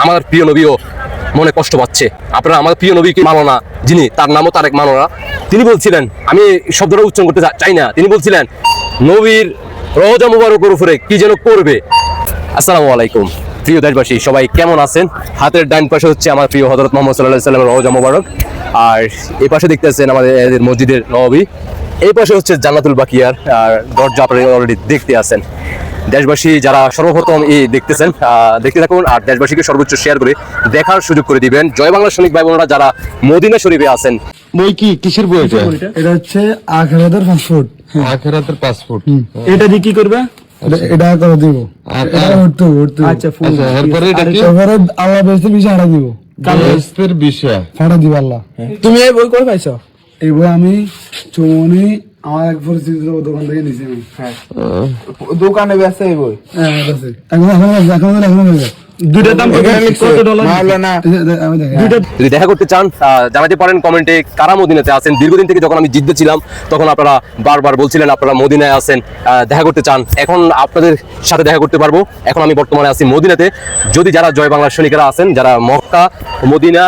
আমার প্রিয় নবীও মনে কষ্ট পাচ্ছে। আপনারা আমার প্রিয় নবীকে মানো না, যিনি তার নামও তারেক মানো না। তিনি বলছিলেন, আমি শব্দটা উচ্চারণ করতে চাই না, তিনি বলছিলেন নবীর রওজা মুবারকের উপরে কি যেন করবে। আসসালামু আলাইকুম প্রিয় দেশবাসী, সবাই কেমন আছেন? হাতের ডান পাশে হচ্ছে আমার প্রিয় হযরত মুহাম্মদ সাল্লাল্লাহু আলাইহি ওয়াসাল্লামের রওজা মুবারক, আর এই পাশে দেখতেছেন আমাদের মসজিদের নববী, এই পাশে হচ্ছে জান্নাতুল বাকিয়ার আর দরজা আপনারা অলরেডি দেখতে আছেন। দেশবাসী যারা সর্বপ্রথম এই দেখতেছেন দেখতে থাকুন, আর দেশবাসীকে সর্বোচ্চ শেয়ার করে দেখার সুযোগ করে দিবেন। জয় বাংলা সৈনিক ভাই বোনেরা যারা মদিনা শরীফে আছেন। বই কি কিসের বই এটা? এটা হচ্ছে আখিরাতের পাসপোর্ট। আখিরাতের পাসপোর্ট। এটা দিয়ে কি করবে? এটা করে দিব। আর এটা উঠতে আচ্ছা এরপরে এটা কি? এবারে আল্লাহ বেহেশতের বিষয় হারা দিব। বেহেশতের বিষয় হারা দিব আল্লাহ। তুমি এই বই কই পাইছো? এই বই আমি চৌমনি আমার এক পরিচিত দোকান থেকে নিয়েছি আমি। দোকানে বেচে এই বই? হ্যাঁ আছে। এখন দুইটার দাম কত ডলার? না আমি দেখি। যদি দেখা করতে চান জানাতে পারেন কমেন্টে কারা মদিনাতে আছেন। দীর্ঘদিন থেকে যখন আমি জিদ্দে ছিলাম তখন আপনারা বারবার বলছিলেন আপনারা মদিনায় আছেন, দেখা করতে চান। এখন আপনাদের সাথে দেখা করতে পারবো। এখন আমি বর্তমানে আছি মদিনাতে। যদি যারা জয় বাংলার সৈনিকেরা আছেন, যারা মক্কা মদিনা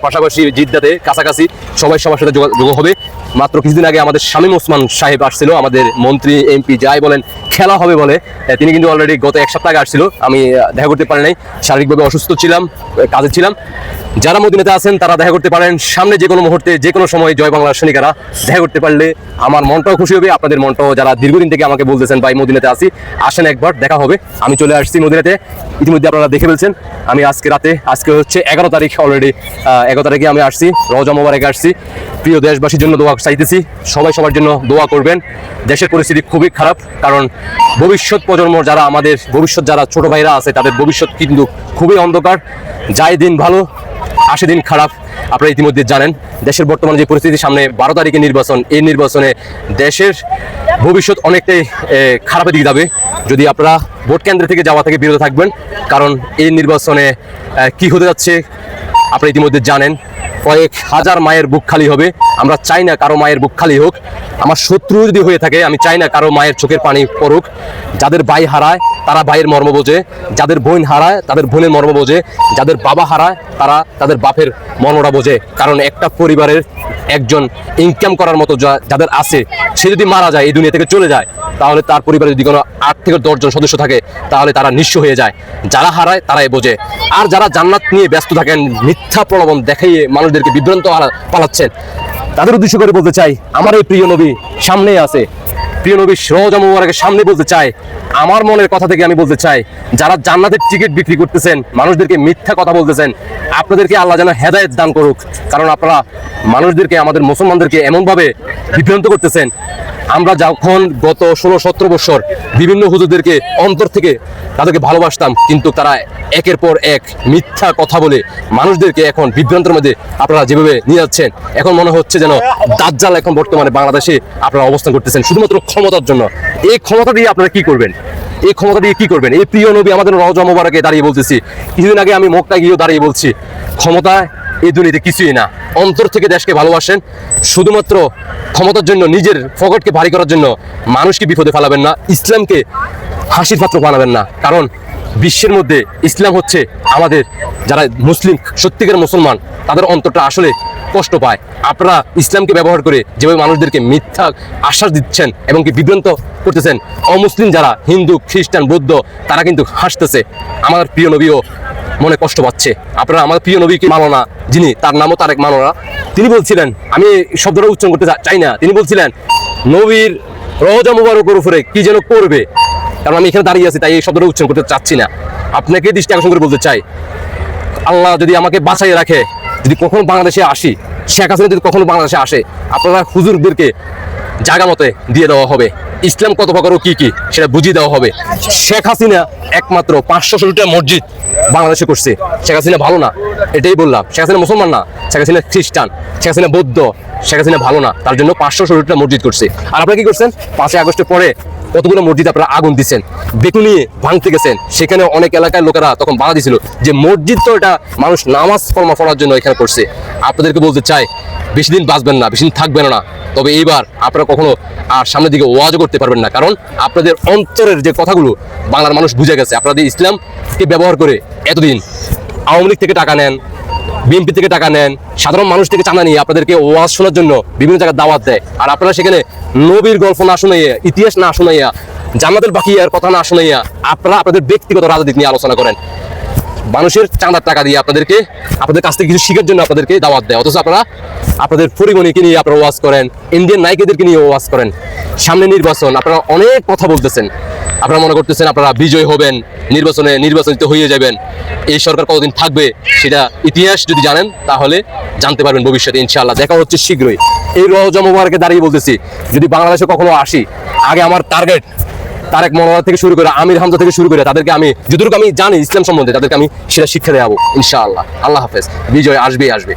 পাশাপাশি জিদ্দাতে কাছাকাছি, সবাই সবার সাথে যোগ হবে। মাত্র কিছুদিন আগে আমাদের শামীম ওসমান সাহেব আসছিল, আমাদের মন্ত্রী এমপি যাই বলেন, খেলা হবে বলে। তিনি কিন্তু অলরেডি গত এক সপ্তাহ আগে আসছিল, আমি দেখা করতে পারি নাই, শারীরিকভাবে অসুস্থ ছিলাম, কাজে ছিলাম। যারা মদিনাতে আছেন তারা দেখা করতে পারেন সামনে যে কোনো মুহূর্তে যে কোনো সময় জয় বাংলার সৈনিকেরা দেখা করতে পারলে আমার মনটাও খুশি হবে, আপনাদের মনটাও। যারা দীর্ঘদিন থেকে আমাকে বলতেছেন ভাই মদিনাতে আসি, আসেন একবার দেখা হবে। আমি চলে আসছি মদিনাতে, ইতিমধ্যে আপনারা দেখে ফেলছেন। আমি আজকে হচ্ছে 11 তারিখ, অলরেডি 11 তারিখে আমি আসছি, রওজা মোবারকে আসছি। প্রিয় দেশবাসীর জন্য দোয়া চাইতেছি, সবাই সবার জন্য দোয়া করবেন। দেশের পরিস্থিতি খুবই খারাপ, কারণ ভবিষ্যৎ প্রজন্ম যারা আমাদের ভবিষ্যৎ যারা ছোট ভাইরা আছে তাদের ভবিষ্যৎ কিন্তু খুবই অন্ধকার। যায় দিন ভালো আসে দিন খারাপ, আপনারা ইতিমধ্যে জানেন। দেশের বর্তমানে যে পরিস্থিতি, সামনে 12 তারিখে নির্বাচন, এই নির্বাচনে দেশের ভবিষ্যৎ অনেকটাই খারাপের দিকে যাবে। যদি আপনারা ভোট কেন্দ্র থেকে যাওয়া থেকে বিরত থাকবেন, কারণ এই নির্বাচনে কি হতে যাচ্ছে আপনারা ইতিমধ্যে জানেন। কয়েক হাজার মায়ের বুক খালি হবে। আমরা চাই না কারো মায়ের বুক খালি হোক। আমার শত্রু যদি হয়ে থাকে, আমি চাই না কারো মায়ের চোখের পানি পড়ুক। যাদের ভাই হারায় তারা ভাইয়ের মর্ম বোঝে, যাদের বোন হারায় তাদের বোনের মর্ম বোঝে, যাদের বাবা হারায় তারা তাদের বাপের মর্মটা বোঝে। কারণ একটা পরিবারের একজন ইনকাম করার মতো যাদের আছে, সে যদি মারা যায়, এই দুনিয়া থেকে চলে যায়, তাহলে তার পরিবারে যদি কোনো 8 থেকে 10 জন সদস্য থাকে, তাহলে তারা নিঃস্ব হয়ে যায়। যারা হারায় তারাই বোঝে। আর যারা জান্নাত নিয়ে ব্যস্ত থাকেন, মিথ্যা প্রলোভন দেখাইয়ে মানুষদেরকে বিভ্রান্ত পালাচ্ছেন, তাদের উদ্দেশ্য করে বলতে চাই, আমার এই প্রিয় নবী সামনেই আছে। প্রিয় নবী রওজা মুবারকের সামনে বলতে চাই, আমার মনের কথা থেকে আমি বলতে চাই, যারা জান্নাতের টিকিট বিক্রি করতেছেন, মানুষদেরকে মিথ্যা কথা বলতেছেন, আপনাদেরকে আল্লাহ যেন হেদায়েত দান করুক। কারণ আপনারা মানুষদেরকে, আমাদের মুসলমানদেরকে এমনভাবে বিভ্রান্ত করতেছেন। আমরা যখন গত 16-17 বছর বিভিন্ন হুজুরদেরকে অন্তর থেকে তাদেরকে ভালোবাসতাম, কিন্তু তারা একের পর এক মিথ্যা কথা বলে মানুষদেরকে এখন বিভ্রান্তের মধ্যে আপনারা যেভাবে নিয়ে যাচ্ছেন, এখন মনে হচ্ছে যেন দাজ্জাল এখন বর্তমানে বাংলাদেশে আপনারা অবস্থান করতেছেন শুধুমাত্র ক্ষমতার জন্য। এই ক্ষমতা দিয়ে আপনারা কি করবেন? এই ক্ষমতা দিয়ে কি করবেন? এই প্রিয় নবী আমাদের রওজা মোবারকে দাঁড়িয়ে বলতেছি, কিছুদিন আগে আমি মক্কা গিয়েও দাঁড়িয়ে বলছি, ক্ষমতা এই দুনিয়াতে কিছুই না। অন্তর থেকে দেশকে ভালোবাসেন, শুধুমাত্র ক্ষমতার জন্য, নিজের পকেটকে ভারী করার জন্য মানুষকে বিপদে ফেলাবেন না, ইসলামকে হাসির পাত্র বানাবেন না। কারণ বিশ্বের মধ্যে ইসলাম হচ্ছে আমাদের যারা মুসলিম, সত্যিকার মুসলমান, তাদের অন্তরটা আসলে কষ্ট পায়। আপনারা ইসলামকে ব্যবহার করে যেভাবে মানুষদেরকে মিথ্যা আশ্বাস দিচ্ছেন এবং কি বিভ্রান্ত করতেছেন, অমুসলিম যারা হিন্দু, খ্রিস্টান, বৌদ্ধ, তারা কিন্তু হাসতেছে। আমার প্রিয় নবীও মনে কষ্ট পাচ্ছে। আপনারা আমার প্রিয় নবীকে মানো না, যিনি তার নামও তারেক মানো না। তিনি বলছিলেন, আমি শব্দটা উচ্চারণ করতে চাই না, তিনি বলছিলেন নবীর রওজা মুবারকের উপরে কি যেন করবে। কারণ আমি এখানে দাঁড়িয়ে আছি, তাই এই শব্দটা উচ্চারণ করতে চাচ্ছি না। আপনাকে দৃষ্টি আকর্ষণ করে বলতে চাই, আল্লাহ যদি আমাকে বাঁচাই রাখে, যদি কখনো বাংলাদেশে আসি, শেখ হাসিনা যদি কখনো বাংলাদেশে আসে, আপনারা হুজুরদেরকে জায়গা মতে দিয়ে দেওয়া হবে। ইসলাম কত প্রকার ও কি কি সেটা বুঝিয়ে দেওয়া হবে। শেখ হাসিনা একমাত্র 500-600টা মসজিদ বাংলাদেশে করছে। শেখ হাসিনা ভালো না, এটাই বললাম। শেখ হাসিনা মুসলমান না, শেখ হাসিনা খ্রিস্টান, শেখ হাসিনা বৌদ্ধ, শেখ হাসিনা ভালো না, তার জন্য 500-600টা মসজিদ করছে। আর আপনারা কি করছেন? 5ই আগস্টের পরে কতগুলো মসজিদ আপনারা আগুন দিচ্ছেন, বেকুনিয়ে ভাঙতে গেছেন। সেখানে অনেক এলাকার লোকেরা তখন বাধা দিছিল যে মসজিদ তো এটা মানুষ নামাজ কলমা পড়ার জন্য এখানে করছে। আপনাদেরকে বলতে চাই, বেশি দিন বাঁচবেন না, বেশি দিন থাকবেন না। তবে এইবার আপনারা কখনো আর সামনের দিকে ওয়াজও করতে পারবেন না, কারণ আপনাদের অন্তরের যে কথাগুলো বাংলার মানুষ বুঝে গেছে। আপনাদের ইসলামকে ব্যবহার করে এতদিন আওয়ামী লীগ থেকে টাকা নেন, বিএনপি থেকে টাকা নেন, সাধারণ মানুষ থেকে চাঁদা নিয়ে আপনাদেরকে ওয়াজ শোনার জন্য বিভিন্ন জায়গায় দাওয়াত দেয়, আর আপনারা সেখানে নবীর গল্প না শুনাইয়া, ইতিহাস না শুনাইয়া, জান্নাতুল বাকিয়ার কথা না শুনাইয়া আপনারা আপনাদের ব্যক্তিগত রাজনীতি নিয়ে আলোচনা করেন। মানুষের চাঁদার টাকা দিয়ে আপনাদের কাছ থেকে কিছু শিখার জন্য আপনাদেরকে দাওয়াত দেয়, অথচ আপনারা আপনাদের পরিমণিকে নিয়ে আপনারা ওয়াজ করেন, ইন্ডিয়ান নায়িকাদেরকে নিয়ে ওয়াজ করেন। সামনে নির্বাচন, আপনারা অনেক কথা বলতেছেন, আপনারা মনে করতেছেন আপনারা বিজয় হবেন, নির্বাচনিত হয়ে যাবেন। এই সরকার কতদিন থাকবে সেটা ইতিহাস যদি জানেন তাহলে জানতে পারবেন ভবিষ্যতে ইনশাআল্লাহ। দেখা হচ্ছে শীঘ্রই। এই রওজা মোবারকে দাঁড়িয়ে বলতেছি, যদি বাংলাদেশে কখনো আসি, আগে আমার টার্গেট তারেক মনোয়ার থেকে শুরু করে আমির হামজা থেকে শুরু করে তাদেরকে আমি যতটুকু আমি জানি ইসলাম সম্বন্ধে তাদেরকে আমি সেটা শিক্ষা দেওয়াবো ইনশাআল্লাহ। আল্লাহ হাফেজ। বিজয় আসবেই আসবে।